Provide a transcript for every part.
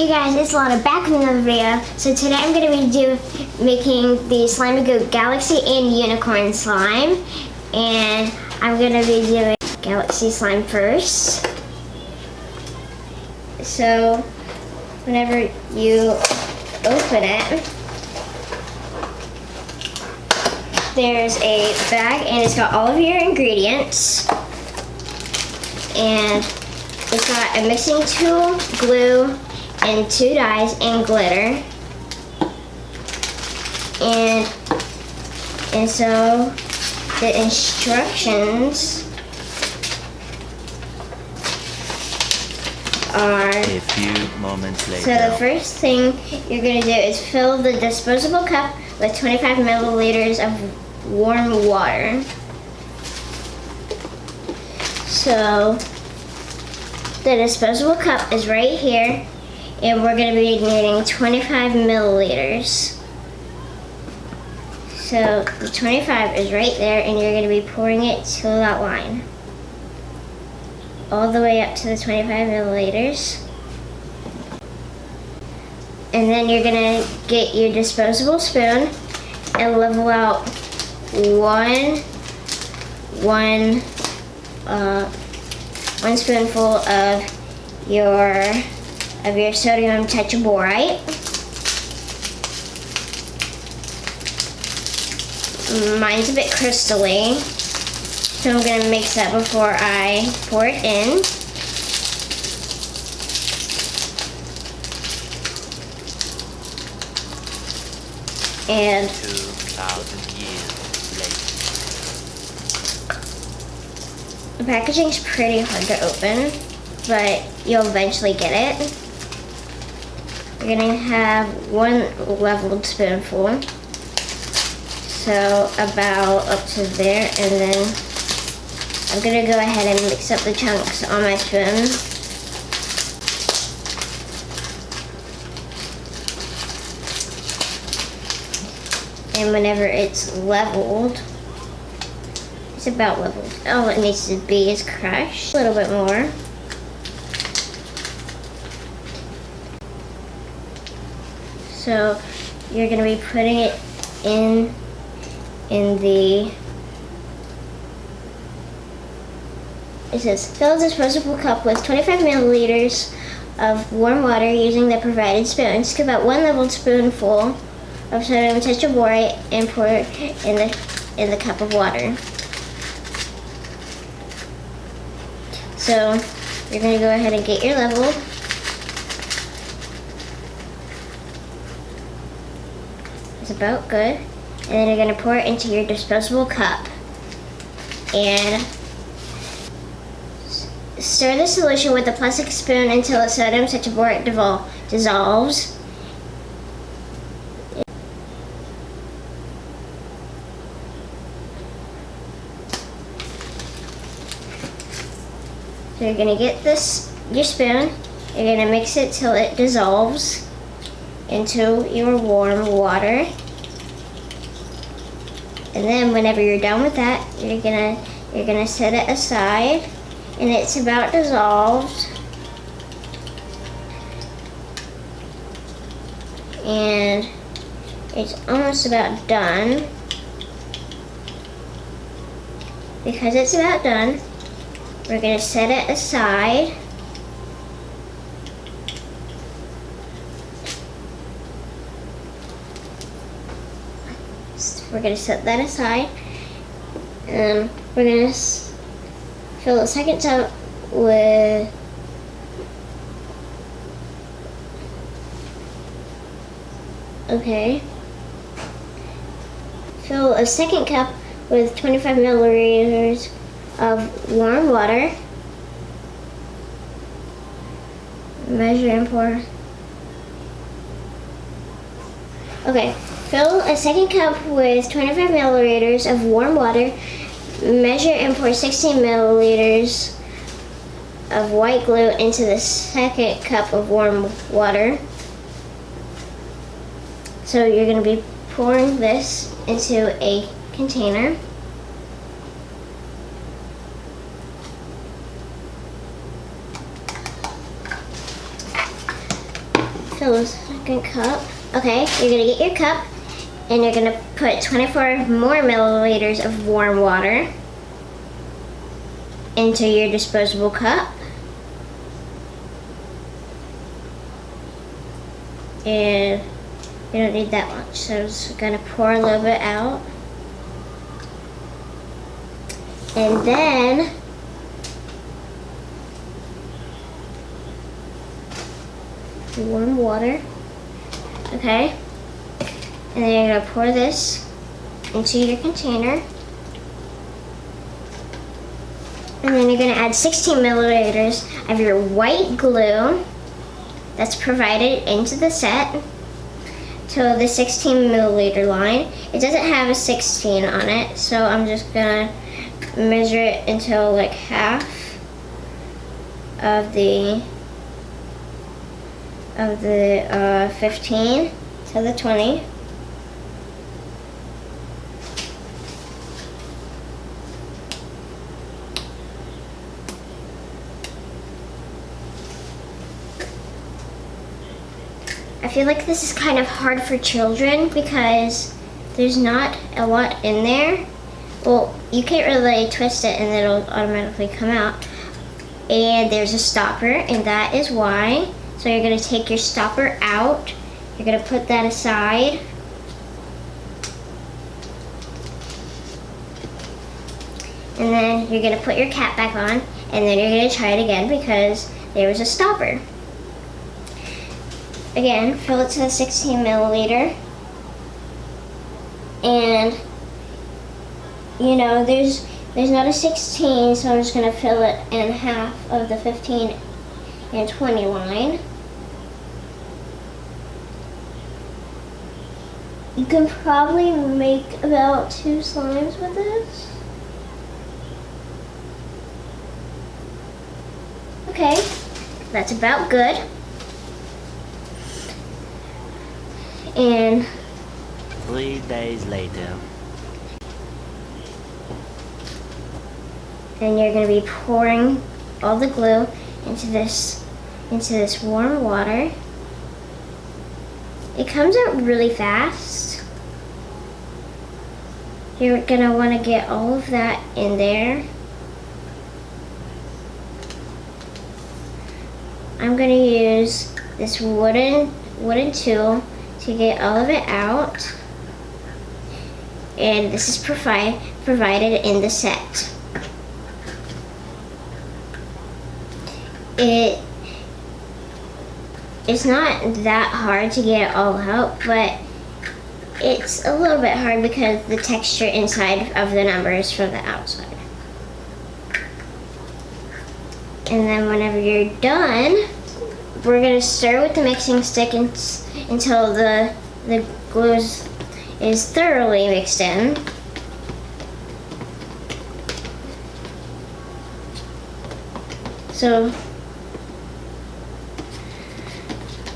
Hey guys, it's Lana back with another video. So today I'm going to be making the Slime Go GaLaXy and Unicorn slime. And I'm going to be doing GaLaXy slime first. So whenever you open it, there's a bag and it's got all of your ingredients. And it's got a mixing tool, glue, and 2 dyes and glitter. And so the instructions are a few moments later. So the first thing you're going to do is fill the disposable cup with 25 milliliters of warm water. So the disposable cup is right here, and we're going to be needing 25 milliliters. So the 25 is right there, and you're going to be pouring it to that line. All the way up to the 25 milliliters. And then you're going to get your disposable spoon and level out one spoonful of your sodium tetraborate. Mine's a bit crystally, so I'm going to mix that before I pour it in. And 2,000 years later. the packaging's pretty hard to open, but you'll eventually get it. You're gonna have 1 leveled spoonful, so about up to there, and then I'm gonna go ahead and mix up the chunks on my spoon. And whenever it's leveled, it's about leveled. All it needs to be is crushed a little bit more. So you're going to be putting it in the, it says fill a disposable cup with 25 milliliters of warm water using the provided spoon. Scoop out 1 leveled spoonful of sodium tetraborate and pour it in the cup of water. So you're going to go ahead and get your level. It's about good. And then you're going to pour it into your disposable cup and stir the solution with a plastic spoon until the sodium tetraborate dissolves. So you're going to get your spoon, you're going to mix it till it dissolves into your warm water. And then whenever you're done with that, you're gonna set it aside, and it's about dissolved. And it's almost about done. Because it's about done, we're going to set it aside. We're going to set that aside. We're going to fill the second tub with fill a second cup with 25 milliliters of warm water. Measure and pour. Okay, fill a second cup with 25 milliliters of warm water. Measure and pour 16 milliliters of white glue into the second cup of warm water. So you're going to be pouring this into a container. fill the second cup. Okay, you're gonna get your cup and you're gonna put 24 more milliliters of warm water into your disposable cup. And you don't need that much, so I'm just gonna pour a little bit out. And then warm water. Okay. And then you're gonna pour this into your container. And then you're gonna add 16 milliliters of your white glue that's provided into the set to the 16 milliliter line. It doesn't have a 16 on it, so I'm just gonna measure it until like half of the 15 to the 20. I feel like this is kind of hard for children because there's not a lot in there. Well, you can't really twist it and it'll automatically come out. And there's a stopper, and that is why. So you're gonna take your stopper out. You're gonna put that aside. And then you're gonna put your cap back on, and then you're gonna try it again because there was a stopper. Again, fill it to the 16 milliliter. And you know, there's not a 16, so I'm just gonna fill it in half of the 15 and 20 line. You can probably make about 2 slimes with this. Okay, that's about good. And 3 days later. then you're going to be pouring all the glue into this warm water. It comes out really fast. You're going to want to get all of that in there. I'm going to use this wooden tool to get all of it out. And this is provided in the set. It's not that hard to get it all out, but it's a little bit hard because the texture inside of the number is from the outside. And then whenever you're done, we're going to stir with the mixing stick until the glue is thoroughly mixed in.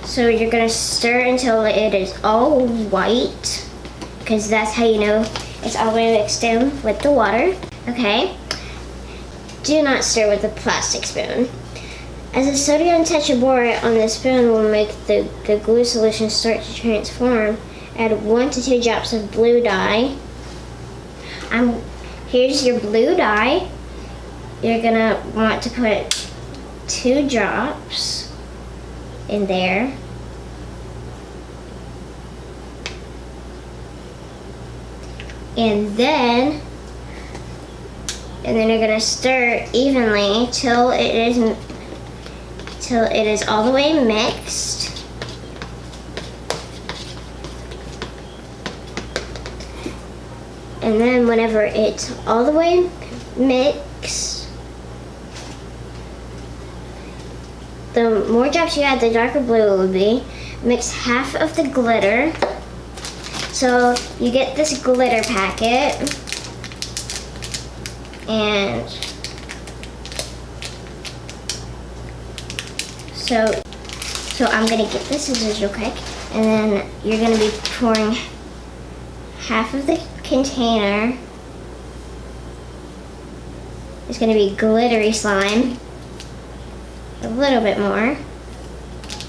So you're going to stir until it is all white, because that's how you know it's all the way mixed in with the water. Okay? Do not stir with a plastic spoon, as the sodium tetraborate on the spoon will make the glue solution start to transform. Add 1 to 2 drops of blue dye. Here's your blue dye. You're going to want to put 2 drops in there. And then you're going to stir evenly till it is all the way mixed. And then whenever it's all the way mixed, the more drops you add, the darker blue it will be. Mix half of the glitter. So you get this glitter packet, and so I'm gonna get the scissors real quick, and then you're gonna be pouring half of the container. It's gonna be glittery slime, a little bit more,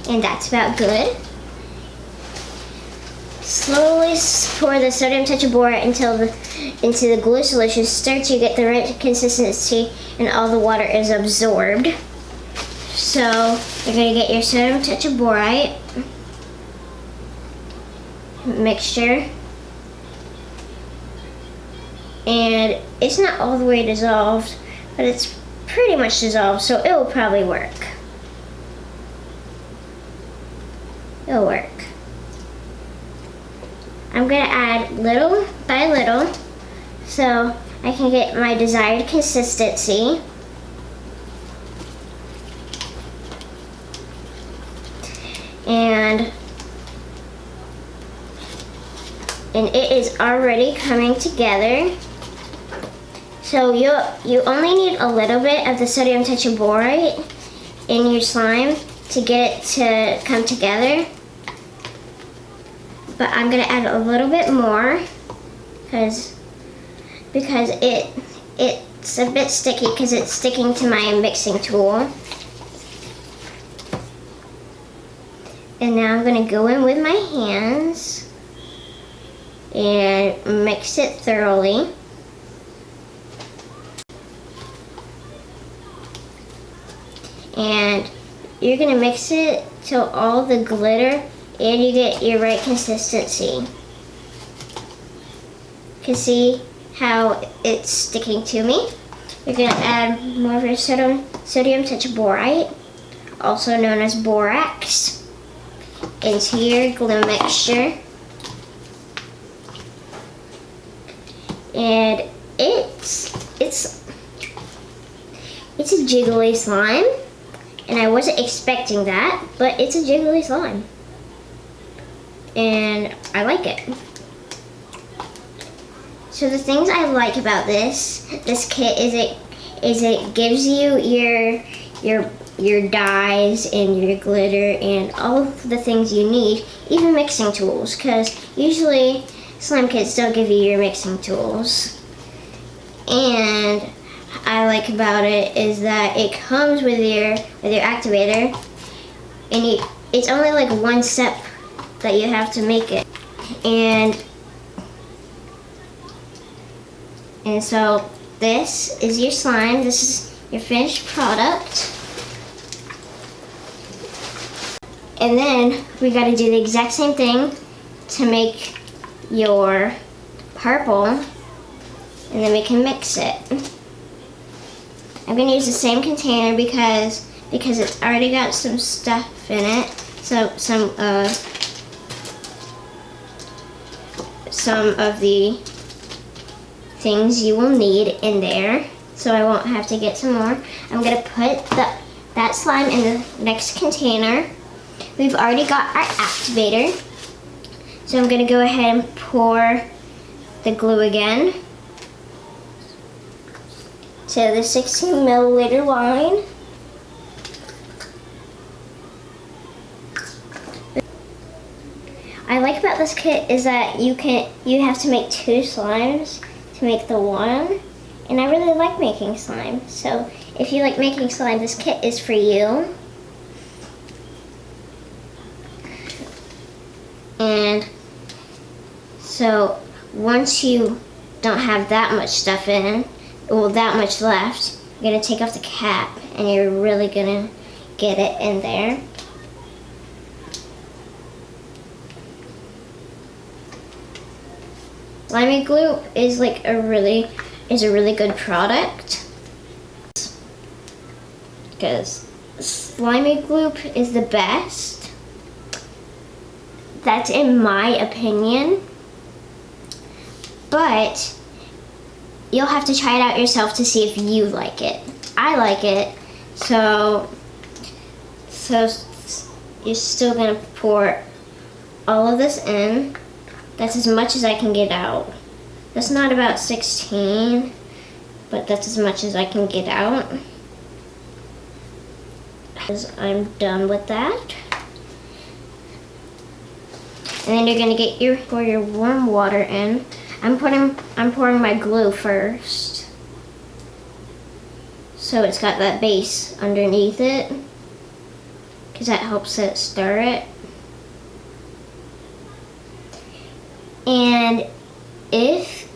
and that's about good. Slowly pour the sodium tetraborate into the glue solution. Start to get the right consistency and all the water is absorbed. So you're going to get your sodium tetraborate mixture. And it's not all the way dissolved, but it's pretty much dissolved, so it will probably work. It'll work. I'm gonna add little by little so I can get my desired consistency. And it is already coming together. So you only need a little bit of the sodium tetraborate in your slime to get it to come together. But I'm gonna add a little bit more because it's a bit sticky because it's sticking to my mixing tool. And now I'm gonna go in with my hands and mix it thoroughly. And you're gonna mix it till all the glitter and you get your right consistency. You can see how it's sticking to me. You're gonna add more of your sodium tetraborate, also known as borax, into your glue mixture. And it's a jiggly slime. And I wasn't expecting that, but it's a jiggly slime. And I like it. So the things I like about this kit is it gives you your dyes and your glitter and all of the things you need, even mixing tools, because usually slime kits don't give you your mixing tools. And I like about it is that it comes with your activator, and it's only like one step that you have to make it. And so this is your slime. This is your finished product. And then we got to do the exact same thing to make your purple, and then we can mix it. I'm going to use the same container because it's already got some stuff in it. So some of the things you will need in there, so I won't have to get some more. I'm going to put that slime in the next container. We've already got our activator, so I'm going to go ahead and pour the glue again to the 16 milliliter line. I like about this kit is that you have to make 2 slimes to make the one, and I really like making slime. So if you like making slime, this kit is for you. And so once you don't have that much stuff in, well, that much left, you're gonna take off the cap and you're really gonna get it in there. Slimy glue is a really good product because slimy glue is the best. That's in my opinion, but you'll have to try it out yourself to see if you like it. I like it, so you're still gonna pour all of this in. That's as much as I can get out. That's not about 16, but that's as much as I can get out. As I'm done with that. And then you're gonna pour your warm water in. I'm pouring my glue first, so it's got that base underneath it, because that helps it stir it. And if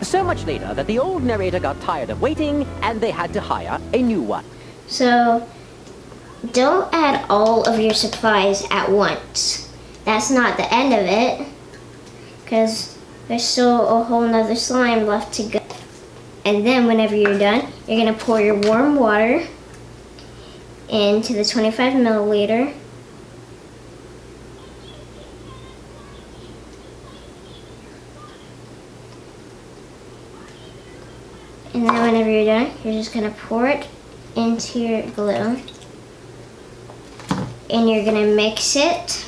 So much later that the old narrator got tired of waiting and they had to hire a new one. so, don't add all of your supplies at once. That's not the end of it, because there's still a whole nother slime left to go. And then whenever you're done, you're gonna pour your warm water into the 25 milliliter. And then whenever you're done, you're just gonna pour it into your glue. And you're gonna mix it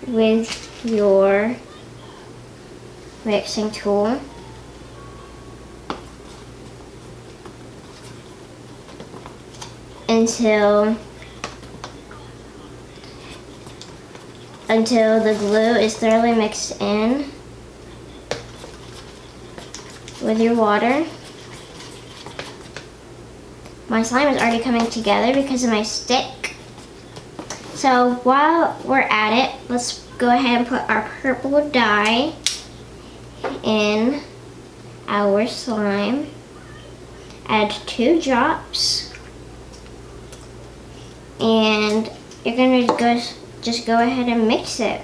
with your mixing tool. Until the glue is thoroughly mixed in with your water. My slime is already coming together because of my stick. So while we're at it, let's go ahead and put our purple dye in our slime. Add 2 drops. And you're gonna just go ahead and mix it.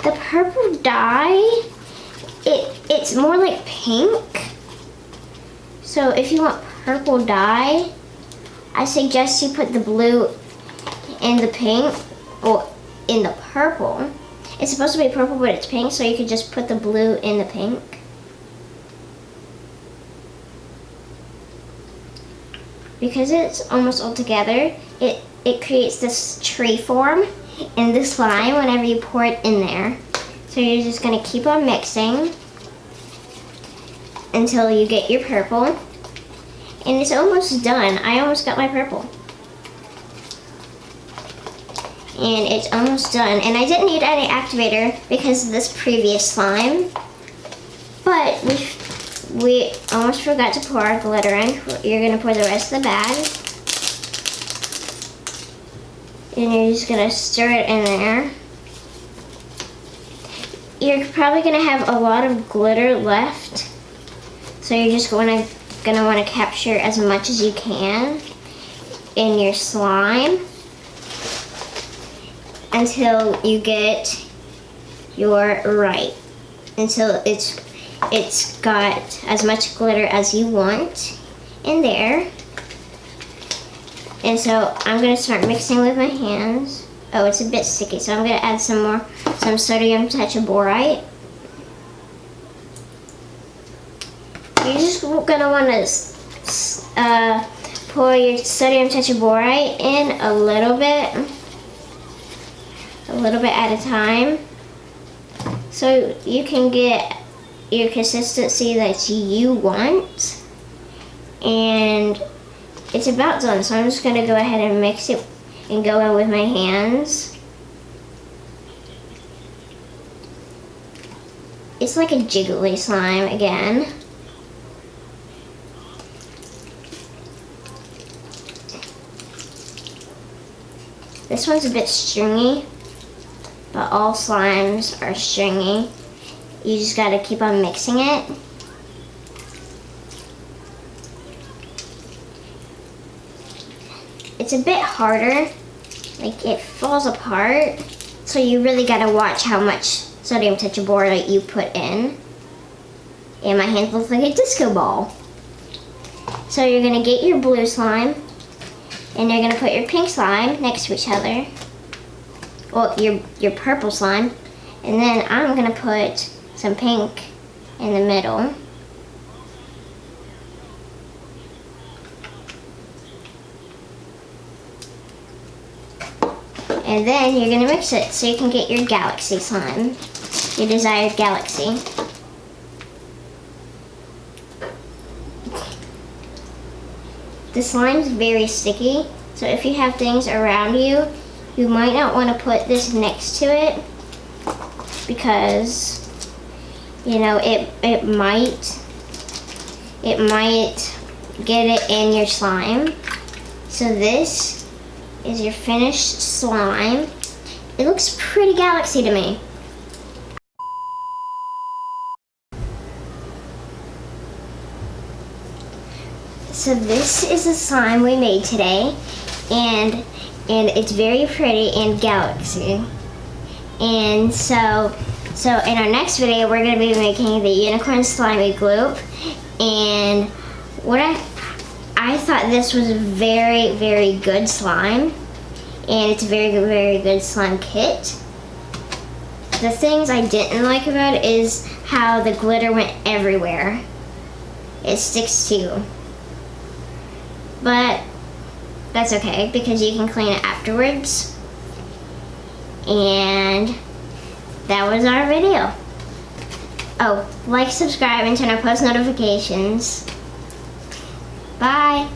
The purple dye, it's more like pink. So if you want purple dye, I suggest you put the blue in the pink, or in the purple. It's supposed to be purple, but it's pink, so you could just put the blue in the pink. Because it's almost all together, it creates this tree form in the slime whenever you pour it in there. So you're just gonna keep on mixing until you get your purple. And it's almost done. I almost got my purple. And it's almost done. And I didn't need any activator because of this previous slime. But we almost forgot to pour our glitter in. You're gonna pour the rest of the bag. And you're just gonna stir it in there. You're probably gonna have a lot of glitter left. So you're just gonna wanna capture as much as you can in your slime until you get your until it's got as much glitter as you want in there. And so I'm gonna start mixing with my hands. Oh, it's a bit sticky, so I'm gonna add some sodium tetraborate. You're just gonna wanna pour your sodium tetraborate in a little bit at a time, so you can get your consistency that you want. And it's about done, so I'm just gonna go ahead and mix it and go in with my hands. It's like a jiggly slime again. This one's a bit stringy, but all slimes are stringy. You just gotta keep on mixing it. It's a bit harder, like it falls apart, so you really gotta watch how much sodium tetraborate you put in. And my hands look like a disco ball. So you're gonna get your blue slime, and you're gonna put your pink slime next to each other. Well, your purple slime, and then I'm gonna put some pink in the middle. And then you're gonna mix it so you can get your GaLaXy slime, your desired GaLaXy. The slime's very sticky, so if you have things around you, you might not want to put this next to it because, you know, it might get it in your slime. So this is your finished slime, It looks pretty GaLaXy to me. So this is the slime we made today, and it's very pretty and GaLaXy. And so in our next video, we're going to be making the unicorn slimy gloop. And what I thought this was a very, very good slime, and it's a very, very good slime kit. The things I didn't like about it is how the glitter went everywhere. It sticks to you. But that's okay because you can clean it afterwards. And that was our video. Oh, like, subscribe, and turn on post notifications. Bye.